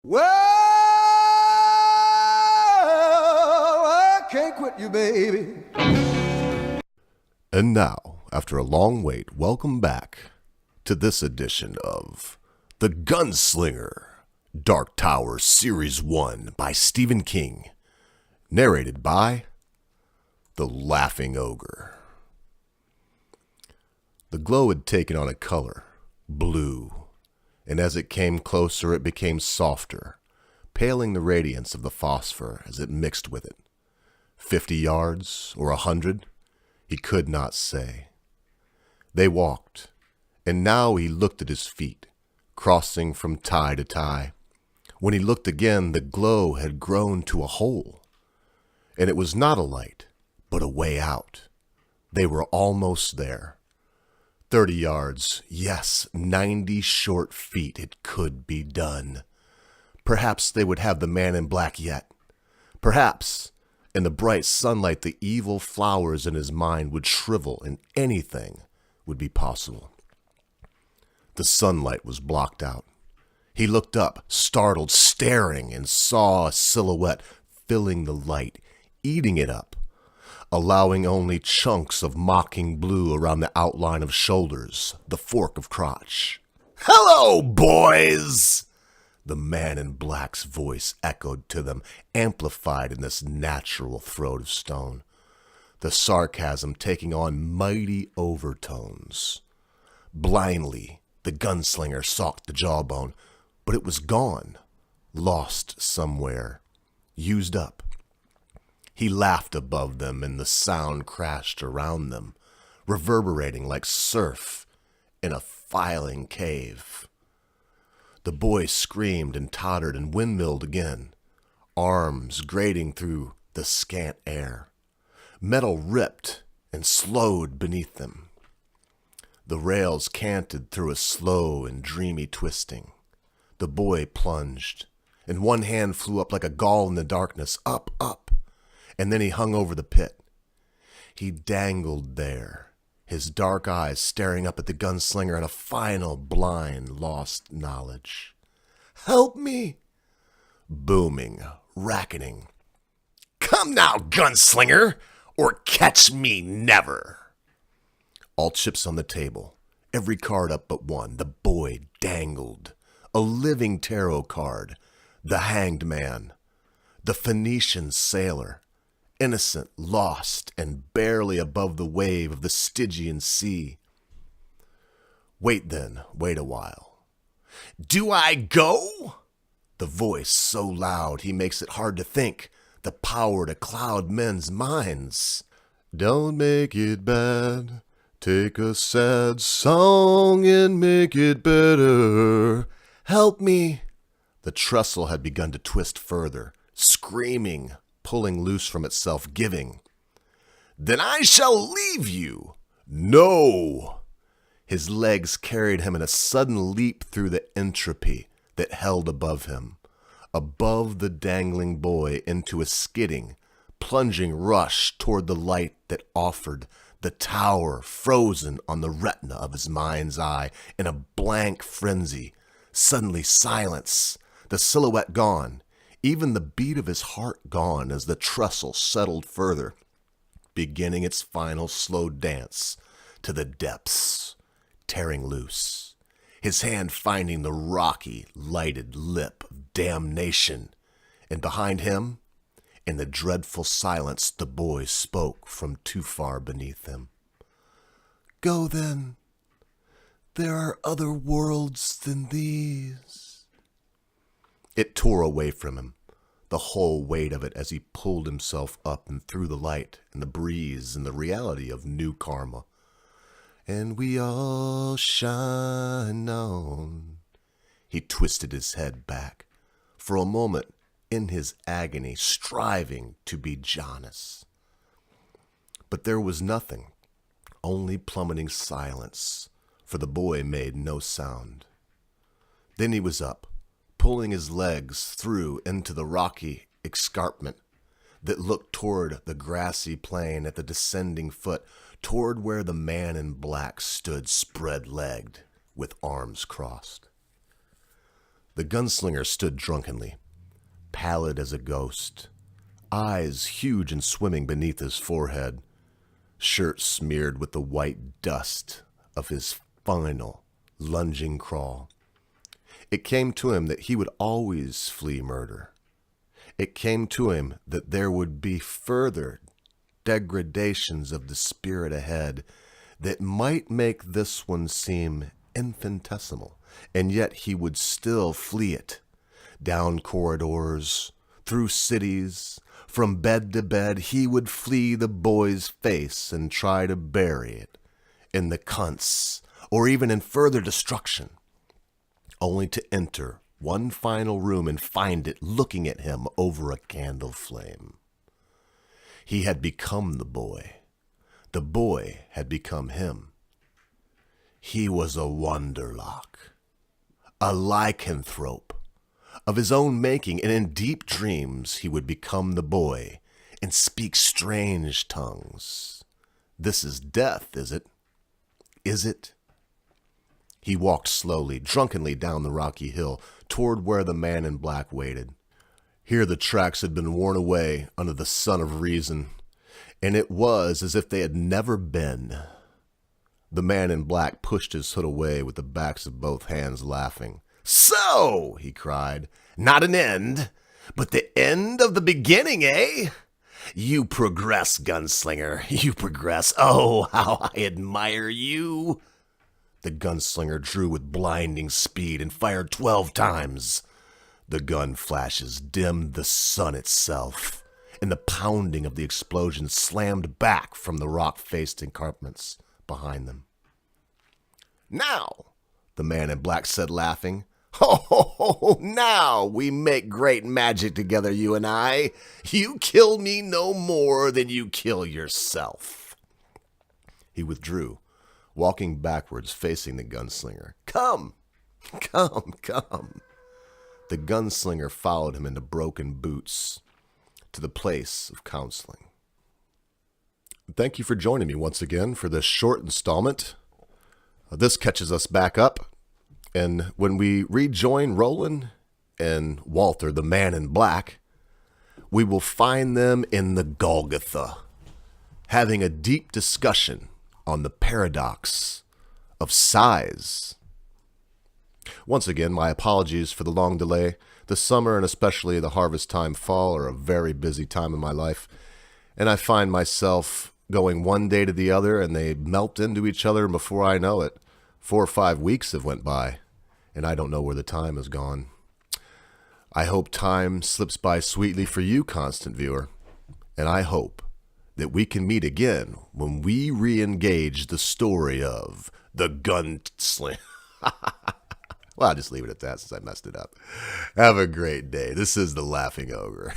Well, I can't quit you, baby. And now, after a long wait, welcome back to this edition of The Gunslinger, Dark Tower Series 1 by Stephen King, narrated by The Laughing Ogre. The glow had taken on a color, blue, and as it came closer it became softer, paling the radiance of the phosphor as it mixed with it. 50 yards or 100? He could not say. They walked, and now he looked at his feet, crossing from tie to tie. When he looked again, the glow had grown to a hole, and it was not a light, but a way out. They were almost there. 30 yards, yes, 90 short feet. It could be done. Perhaps they would have the man in black yet. Perhaps, in the bright sunlight, the evil flowers in his mind would shrivel and anything would be possible. The sunlight was blocked out. He looked up, startled, staring, and saw a silhouette filling the light, eating it up, allowing only chunks of mocking blue around the outline of shoulders, the fork of crotch. "Hello, boys!" The man in black's voice echoed to them, amplified in this natural throat of stone, the sarcasm taking on mighty overtones. Blindly, the gunslinger sought the jawbone, but it was gone, lost somewhere, used up. He laughed above them, and the sound crashed around them, reverberating like surf in a filing cave. The boy screamed and tottered and windmilled again, arms grating through the scant air. Metal ripped and slowed beneath them. The rails canted through a slow and dreamy twisting. The boy plunged, and one hand flew up like a gull in the darkness, up, and then he hung over the pit. He dangled there, his dark eyes staring up at the gunslinger in a final blind, lost knowledge. "Help me!" Booming, racketing. "Come now, gunslinger, or catch me never!" All chips on the table, every card up but one. The boy dangled, a living tarot card, the hanged man, the Phoenician sailor, innocent, lost, and barely above the wave of the Stygian sea. "Wait then, wait a while." "Do I go?" The voice so loud he makes it hard to think, the power to cloud men's minds. "Don't make it bad. Take a sad song and make it better. Help me." The trestle had begun to twist further, screaming, pulling loose from itself, giving. "Then I shall leave you." "No!" His legs carried him in a sudden leap through the entropy that held above him, above the dangling boy, into a skidding, plunging rush toward the light that offered, the tower frozen on the retina of his mind's eye in a blank frenzy. Suddenly silence, the silhouette gone, even the beat of his heart gone as the trestle settled further, beginning its final slow dance to the depths, tearing loose, his hand finding the rocky, lighted lip of damnation, and behind him, in the dreadful silence, the boy spoke from too far beneath him. "Go then. There are other worlds than these." It tore away from him, the whole weight of it, as he pulled himself up and through the light and the breeze and the reality of new karma. "And we all shine on." He twisted his head back, for a moment in his agony, striving to be Janus. But there was nothing, only plummeting silence, for the boy made no sound. Then he was up, pulling his legs through into the rocky escarpment that looked toward the grassy plain at the descending foot, toward where the man in black stood spread-legged with arms crossed. The gunslinger stood drunkenly, pallid as a ghost, eyes huge and swimming beneath his forehead, shirt smeared with the white dust of his final, lunging crawl. It came to him that he would always flee murder. It came to him that there would be further degradations of the spirit ahead that might make this one seem infinitesimal, and yet he would still flee it. Down corridors, through cities, from bed to bed, he would flee the boy's face and try to bury it in the cunts, or even in further destruction, only to enter one final room and find it looking at him over a candle flame. He had become the boy. The boy had become him. He was a Wonderlock, a lycanthrope of his own making, and in deep dreams he would become the boy and speak strange tongues. This is death, is it? Is it? He walked slowly, drunkenly down the rocky hill toward where the man in black waited. Here the tracks had been worn away under the sun of reason, and it was as if they had never been. The man in black pushed his hood away with the backs of both hands, laughing. "So," he cried, "not an end, but the end of the beginning, eh? You progress, Gunslinger, you progress. Oh, how I admire you." The gunslinger drew with blinding speed and fired 12 times. The gun flashes dimmed the sun itself, and the pounding of the explosion slammed back from the rock-faced encampments behind them. "Now," the man in black said, laughing, "ho, ho, ho, now we make great magic together, you and I. You kill me no more than you kill yourself." He withdrew, walking backwards, facing the gunslinger. "Come, come, come." The gunslinger followed him into broken boots to the place of counseling. Thank you for joining me once again for this short installment. This catches us back up, and when we rejoin Roland and Walter, the man in black, we will find them in the Golgotha, having a deep discussion on the paradox of size. Once again, my apologies for the long delay. The summer and especially the harvest time fall are a very busy time in my life, and I find myself going one day to the other, and they melt into each other, and before I know it, 4 or 5 weeks have went by, and I don't know where the time has gone. I hope time slips by sweetly for you, constant viewer, and I hope that we can meet again when we re-engage the story of the Gunslinger. Well, I'll just leave it at that since I messed it up. Have a great day. This is the Laughing Ogre.